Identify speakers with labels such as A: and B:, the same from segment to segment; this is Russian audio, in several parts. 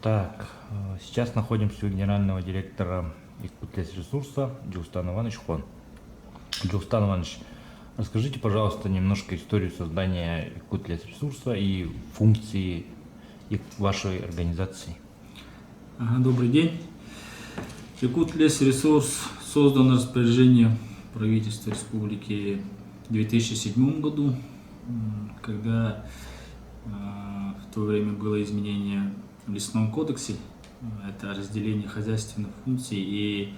A: Так, сейчас находимся у генерального директора Якутлесресурса Джилстан Иванович Хон. Джилстан Иванович, расскажите, пожалуйста, немножко историю создания Якутлесресурса и функции вашей организации.
B: Добрый день. Якутлесресурс создан на распоряжение правительства Республики в 2007 году, когда в то время было изменение в Лесном кодексе, это разделение хозяйственных функций и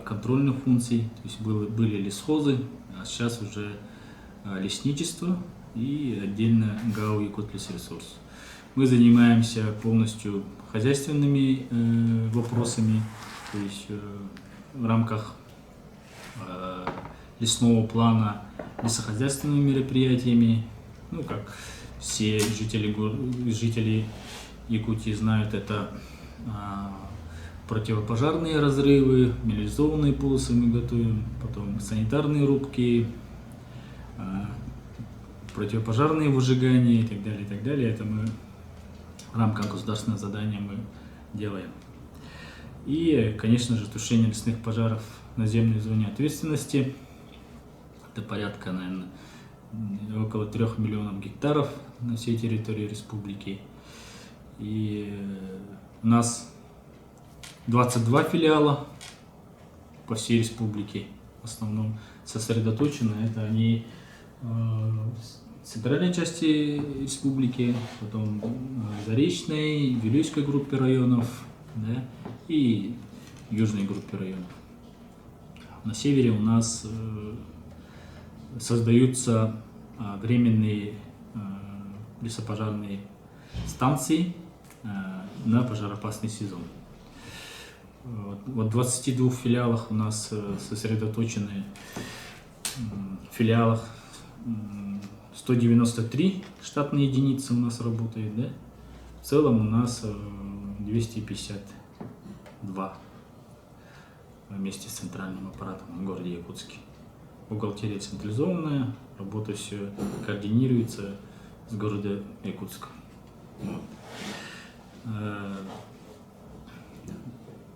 B: контрольных функций, то есть были лесхозы, а сейчас уже лесничество и отдельно ГАО Якутлесресурс. Мы занимаемся полностью хозяйственными вопросами, то есть в рамках лесного плана лесохозяйственными мероприятиями, ну как все жители Якутии знают, это противопожарные разрывы, мелиоризованные полосы мы готовим, потом санитарные рубки, противопожарные выжигания и так далее, и так далее. Это мы в рамках государственного задания мы делаем. И, конечно же, тушение лесных пожаров в наземной зоне ответственности. Это порядка, наверное, около 3 миллионов гектаров на всей территории республики. И у нас 22 филиала по всей республике. В основном сосредоточены это они в центральной части республики, потом Заречной, Вилюйской группе районов, да, и южной группе районов. На севере у нас создаются временные лесопожарные станции на пожароопасный сезон. Вот в 22 филиалах у нас сосредоточены в филиалах 193 штатные единицы у нас работает, да? В целом у нас 252 вместе с центральным аппаратом в городе Якутске. Бухгалтерия централизованная, работа все координируется с города Якутска. Вот.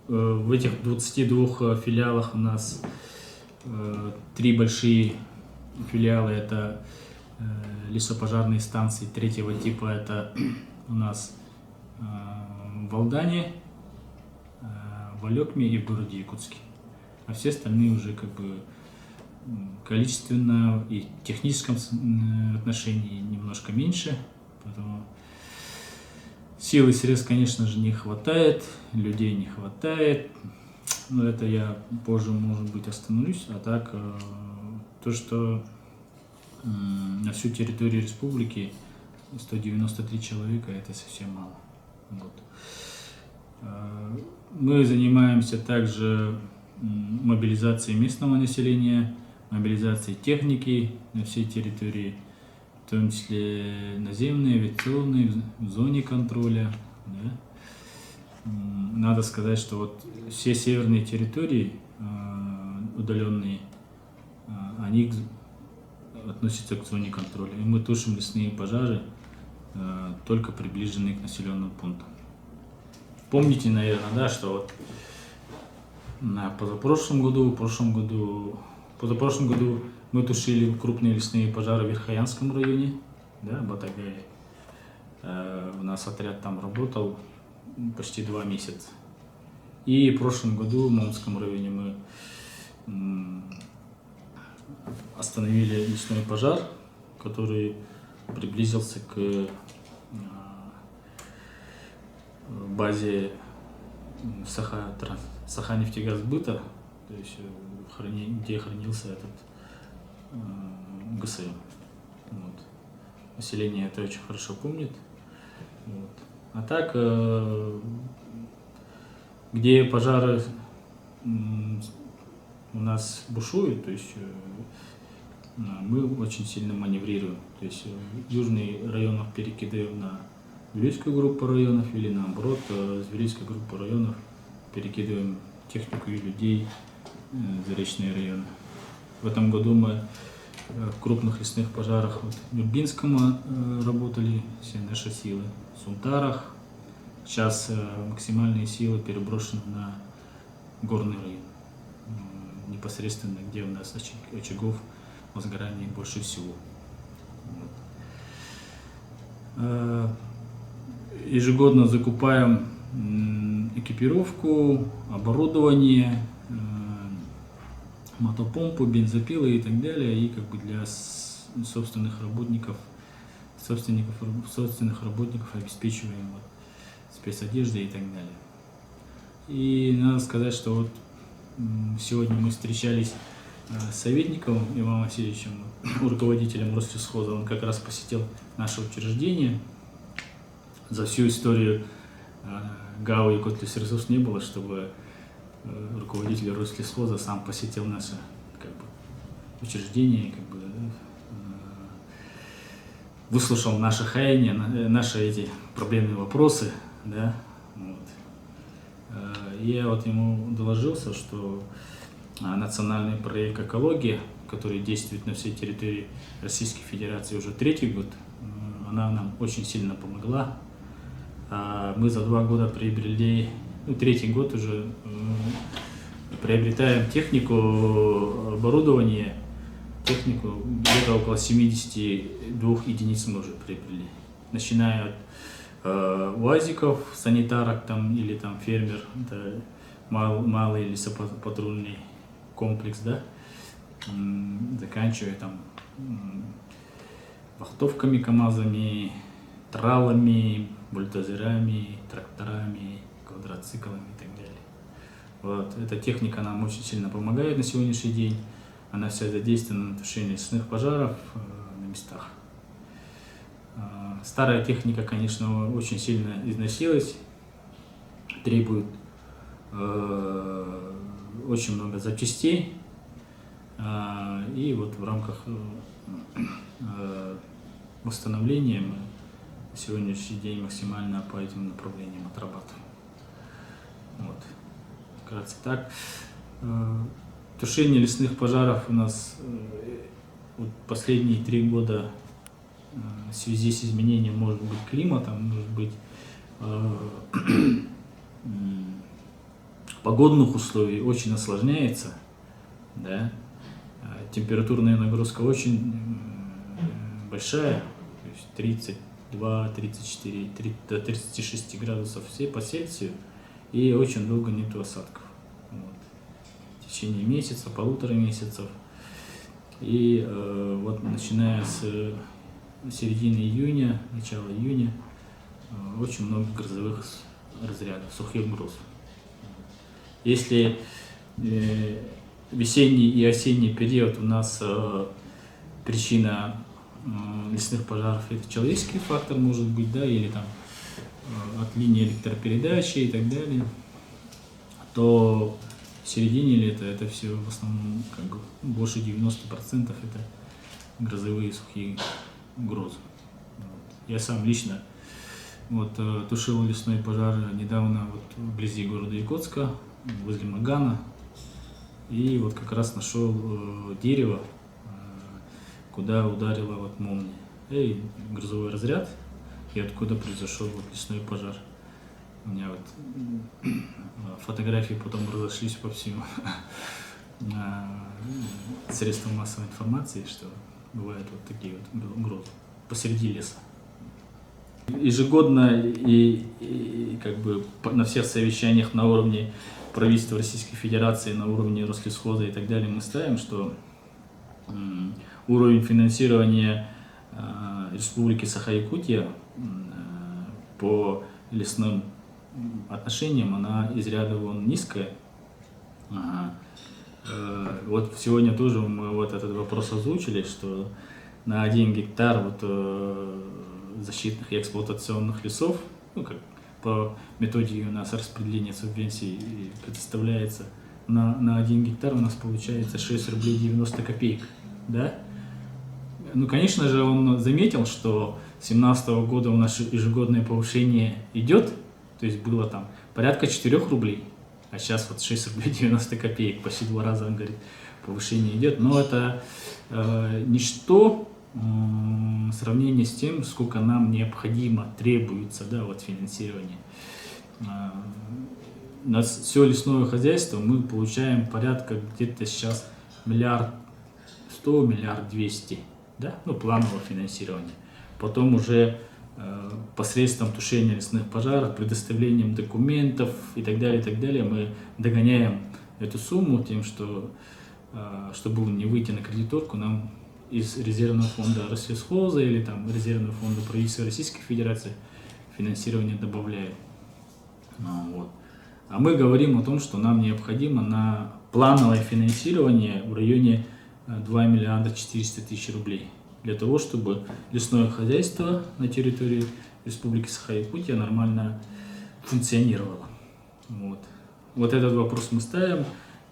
B: В этих 22 филиалах у нас 3 большие филиала, это лесопожарные станции третьего типа, это у нас в Алдане, в Алекме и в городе Якутске. А все остальные уже как бы количественно и в техническом отношении немножко меньше, поэтому сил и средств, конечно же, не хватает, людей не хватает, но это я позже, может быть, остановлюсь, а так, то, что на всю территорию республики 193 человека, это совсем мало. Вот. Мы занимаемся также мобилизацией местного населения, мобилизацией техники на всей территории, в том числе наземные, авиационные, в зоне контроля. Да. Надо сказать, что вот все северные территории удаленные, они относятся к зоне контроля. И мы тушим лесные пожары только приближенные к населенным пунктам. Помните, наверное, да, что вот позапрошлом году мы тушили крупные лесные пожары в Верхоянском районе, да, Батагае. У нас отряд там работал почти 2 месяца. И в прошлом году в Момском районе мы остановили лесной пожар, который приблизился к базе Саханефтегазбыта, то есть где хранился этот ГСМ. Вот. Население это очень хорошо помнит. Вот. А так, где пожары у нас бушуют, то есть мы очень сильно маневрируем. То есть южный район перекидываем на Вилюйскую группу районов или наоборот, с Вилюйской группы районов перекидываем технику и людей в Заречные районы. В этом году мы в крупных лесных пожарах в Нюрбинском работали все наши силы, в Сунтарах, Сейчас максимальные силы переброшены на горный район, непосредственно где у нас очагов возгорания больше всего. Вот. Ежегодно закупаем экипировку, оборудование, мотопомпу, бензопилы и так далее, и как бы для собственных работников обеспечиваем вот, спецодеждой и так далее. И надо сказать, что вот сегодня мы встречались с советником Иваном Васильевичем, руководителем Рослесхоза. Он как раз посетил наше учреждение. За всю историю ГАО «Якутлесресурс» не было, чтобы руководитель Рослесхоза сам посетил наше как бы, учреждение, как бы, выслушал наши хаяния, наши эти проблемные вопросы, да, вот. Я вот ему доложился, что национальный проект «Экология», который действует на всей территории Российской Федерации уже 3-й год, она нам очень сильно помогла. Мы за 2 года приобрели, 3-й год уже приобретаем технику, оборудование, технику, где-то около 72 единиц мы уже приобрели. Начиная от УАЗиков, санитарок там, или там фермер, это малый лесопатрульный комплекс, да, заканчивая там вахтовками, КАМАЗами, тралами, бульдозерами, тракторами, квадроциклами и так далее. Вот. Эта техника нам очень сильно помогает на сегодняшний день. Она вся задействована на тушении лесных пожаров на местах. Старая техника, конечно, очень сильно износилась, требует очень много запчастей. И вот в рамках восстановления мы на сегодняшний день максимально по этим направлениям отрабатываем. Вот. Вкратце так. Тушение лесных пожаров у нас вот последние 3 года в связи с изменением, может быть, климата, может быть, погодных условий очень осложняется, да? Температурная нагрузка очень большая, то есть 32, 34, до 36 градусов по Цельсию, и очень долго нету осадков. Вот. В течение месяца, 1,5 месяцев. И вот начиная с середины июня, начала июня, очень много грозовых разрядов, сухих гроз. Если весенний и осенний период у нас причина лесных пожаров это человеческий фактор, может быть, да, или там от линии электропередачи и так далее, то в середине лета это все в основном как бы, больше 90% это грозовые сухие грозы. Вот. Я сам лично вот, тушил лесной пожар недавно вот, вблизи города Якутска, возле Магана, и вот как раз нашел дерево, куда ударила вот молния, и грозовой разряд, и откуда произошел вот лесной пожар. У меня вот фотографии потом разошлись по всем средствам массовой информации, что бывают вот такие вот грозы посреди леса. Ежегодно и как бы на всех совещаниях на уровне правительства Российской Федерации, на уровне Рослесхоза и так далее мы ставим, что уровень финансирования Республики Саха-Якутия по лесным отношениям, она из ряда вон низкая. Вот сегодня тоже мы вот этот вопрос озвучили, что на 1 гектар вот, защитных и эксплуатационных лесов, ну, как по методике у нас распределения субвенций предоставляется, на 1 гектар у нас получается 6 рублей 90 копеек, да? Ну, конечно же, он заметил, что с 2017 года у нас ежегодное повышение идет, то есть было там порядка 4 рублей, а сейчас вот 6 рублей 90 копеек, почти 2 раза, он говорит, повышение идет, но это ничто сравнение с тем, сколько нам необходимо, требуется, да, вот финансирование. На все лесное хозяйство мы получаем порядка где-то сейчас 1 100 000 000 1 200 000, да, ну, планового финансирования. Потом уже посредством тушения лесных пожаров, предоставлением документов и так далее, мы догоняем эту сумму тем, что, чтобы не выйти на кредиторку, нам из резервного фонда Россельхоза или там резервного фонда правительства Российской Федерации финансирование добавляют. Вот. А мы говорим о том, что нам необходимо на плановое финансирование в районе 2 400 000 рублей. Для того, чтобы лесное хозяйство на территории Республики Саха-Якутия нормально функционировало. Вот этот вопрос мы ставим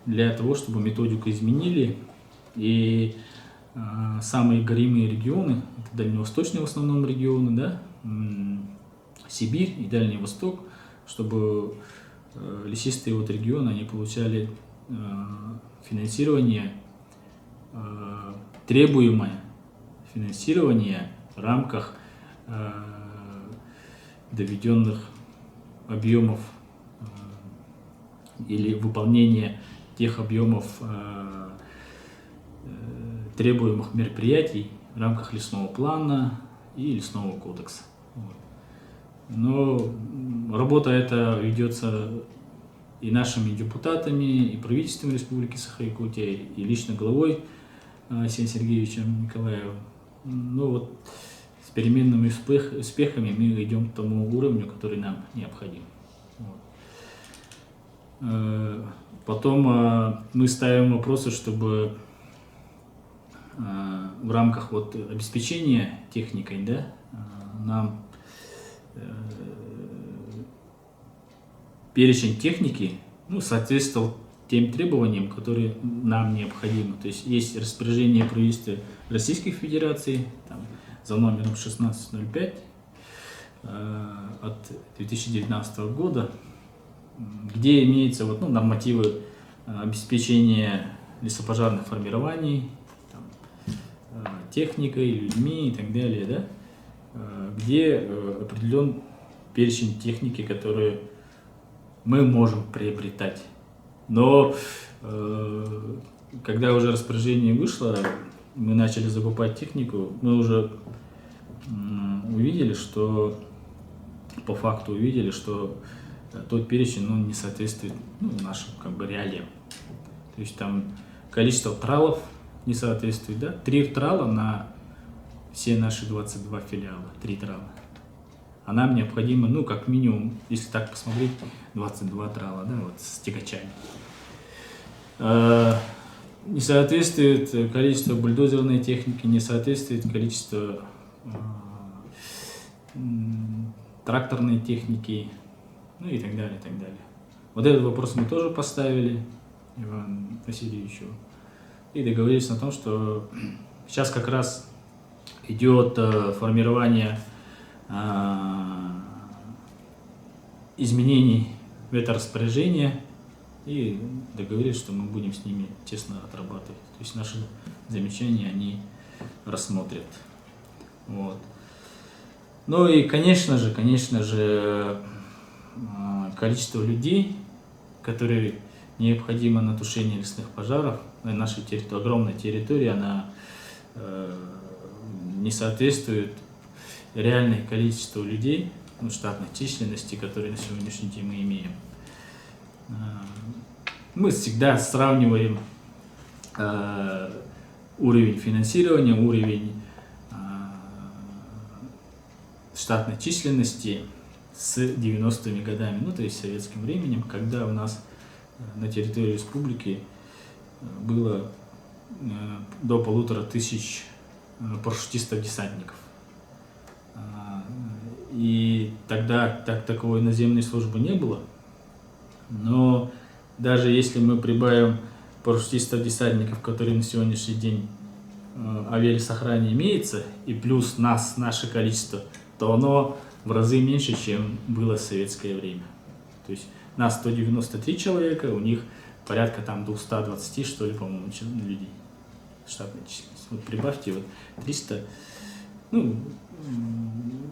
B: для того, чтобы методику изменили. И самые горимые регионы, это дальневосточные в основном регионы, да, Сибирь и Дальний Восток, чтобы лесистые вот регионы, они получали финансирование, требуемое финансирование в рамках доведенных объемов или выполнения тех объемов требуемых мероприятий в рамках лесного плана и лесного кодекса. Но работа эта ведется и нашими депутатами, и правительством Республики Саха-Якутия, и лично главой Алексеем Сергеевичем Николаевым. Ну вот с переменными успехами мы идем к тому уровню, который нам необходим. Потом мы ставим вопросы, чтобы в рамках вот обеспечения техникой, да, нам перечень техники, ну, соответствовал тем требованиям, которые нам необходимы. То есть есть распоряжение правительства Российской Федерации там, за номером 1605 от 2019 года, где имеются вот, ну, нормативы обеспечения лесопожарных формирований, там, техникой, людьми и так далее, да, где определен перечень техники, которые мы можем приобретать. Но когда уже распоряжение вышло, мы начали закупать технику, мы уже увидели, что по факту увидели, что тот перечень, ну, не соответствует, ну, нашим как бы реалиям. То есть там количество тралов не соответствует, да? 3 трала на все наши 22 филиала, 3 трала. А нам необходимо, ну, как минимум, если так посмотреть, 22 трала, да, вот с тягачами. Не соответствует количество бульдозерной техники, не соответствует количество тракторной техники, ну и так далее, и так далее. Вот этот вопрос мы тоже поставили Ивану Васильевичу и договорились на том, что сейчас как раз идет формирование изменений в это распоряжение, и договорились, что мы будем с ними тесно отрабатывать. То есть наши замечания они рассмотрят. Вот. Ну и, конечно же, количество людей, которые необходимо на тушение лесных пожаров на нашей территории, огромной территории, она не соответствует реальное количество людей, ну, штатной численности, которые на сегодняшний день мы имеем. Мы всегда сравниваем уровень финансирования, уровень штатной численности с 90-ми годами, ну, то есть советским временем, когда у нас на территории республики было до 1500 парашютистов-десантников. И тогда таковой наземной службы не было, но даже если мы прибавим парашютистов-десантников, которые на сегодняшний день в авиалесохране имеется, и плюс наше количество, то оно в разы меньше, чем было в советское время. То есть нас 193 человека, у них порядка там 220, что ли, по-моему, людей штатной численности. Вот прибавьте вот 300 Ну,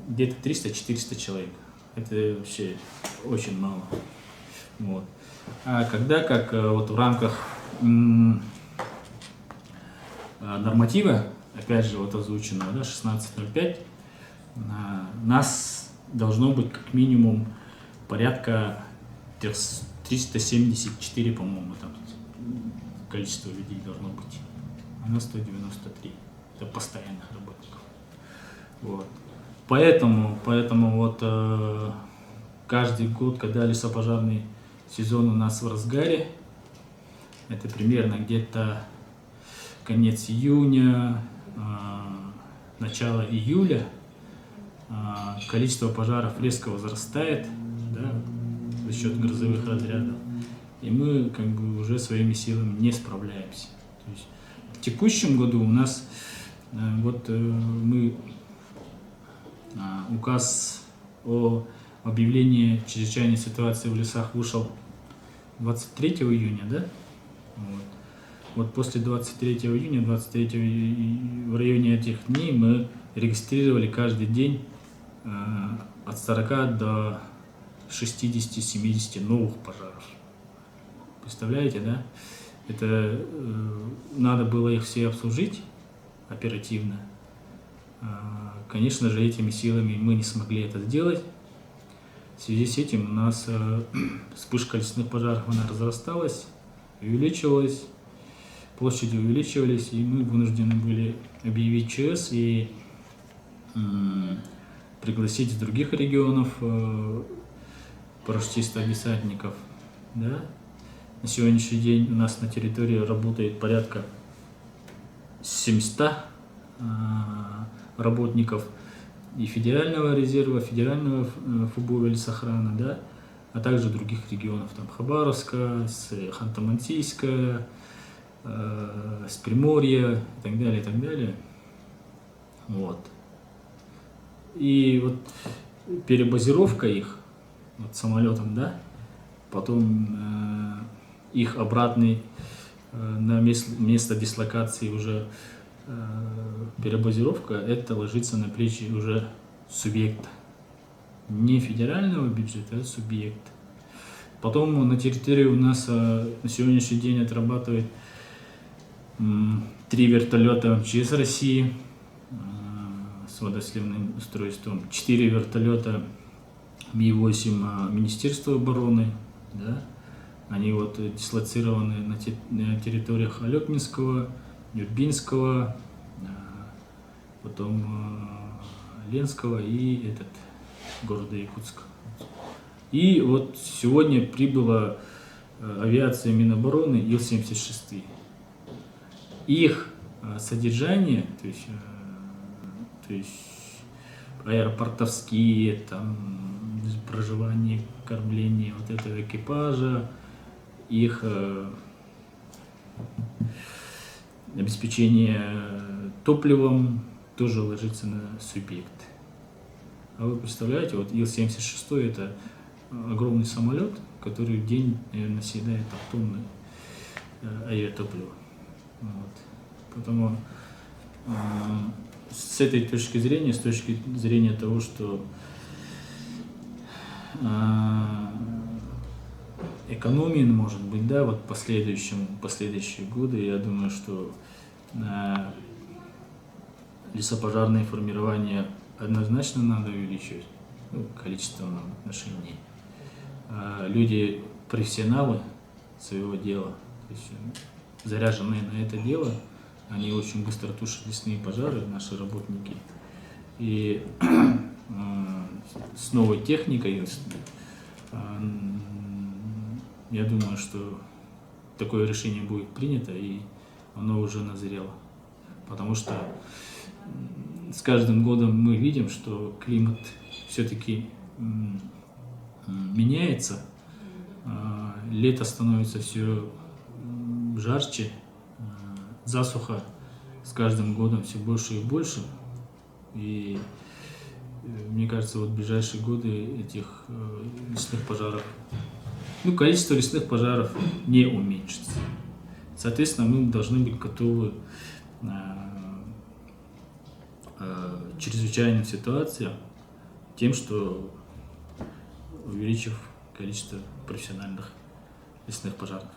B: где-то 300-400 человек. Это вообще очень мало. Вот. А когда, как вот в рамках норматива, опять же, вот озвученного, да, 16.05, нас должно быть как минимум порядка 374, по-моему, там количество людей должно быть. А нас 193. Это постоянных работников. Вот. Поэтому вот каждый год, когда лесопожарный сезон у нас в разгаре, это примерно где-то конец июня, начало июля, количество пожаров резко возрастает, да, за счет грозовых разрядов, и мы как бы уже своими силами не справляемся. То есть в текущем году у нас указ о объявлении чрезвычайной ситуации в лесах вышел 23 июня, да? Вот после 23 июня, в районе этих дней мы регистрировали каждый день от 40 до 60-70 новых пожаров. Представляете, да? Это надо было их все обслужить оперативно. Конечно же, этими силами мы не смогли это сделать. В связи с этим у нас вспышка лесных пожаров, она разрасталась, увеличивалась, площади увеличивались, и мы вынуждены были объявить ЧС и пригласить из других регионов парашютистов-десантников. Да? На сегодняшний день у нас на территории работает порядка 700 работников и федерального резерва, федерального ФУБО лесохрана, да, а также других регионов, там Хабаровска, с Ханты-Мансийска, с Приморья и так далее, и так далее. Вот. И вот перебазировка их вот, самолетом, да, потом их обратный на место дислокации уже перебазировка, это ложится на плечи уже субъекта. Не федерального бюджета, а субъекта. Потом на территории у нас на сегодняшний день отрабатывает 3 вертолета МЧС России с водосливным устройством, 4 вертолета Ми-8 Министерства обороны, да? Они вот дислоцированы на территориях Алекминского, Нюрбинского, потом Ленского и города Якутска. И вот сегодня прибыла авиация Минобороны Ил-76. Их содержание, то есть аэропортовские, там, проживание, кормление вот этого экипажа, их обеспечение топливом тоже ложится на субъект. А вы представляете, вот Ил-76 это огромный самолет, который в день, наверное, съедает тонны авиатоплива. Вот. Поэтому с этой точки зрения, с точки зрения того, что экономии, может быть, да, вот последующие годы, я думаю, что лесопожарное формирование однозначно надо увеличивать, количественном отношении. Люди, профессионалы своего дела, то есть заряженные на это дело, они очень быстро тушат лесные пожары, наши работники. И с новой техникой, я думаю, что такое решение будет принято, и оно уже назрело. Потому что с каждым годом мы видим, что климат все-таки меняется, лето становится все жарче, засуха с каждым годом все больше и больше. И мне кажется, вот в ближайшие годы этих лесных пожаров, количество лесных пожаров не уменьшится. Соответственно, мы должны быть готовы чрезвычайная ситуация тем, что увеличив количество профессиональных лесных пожарных.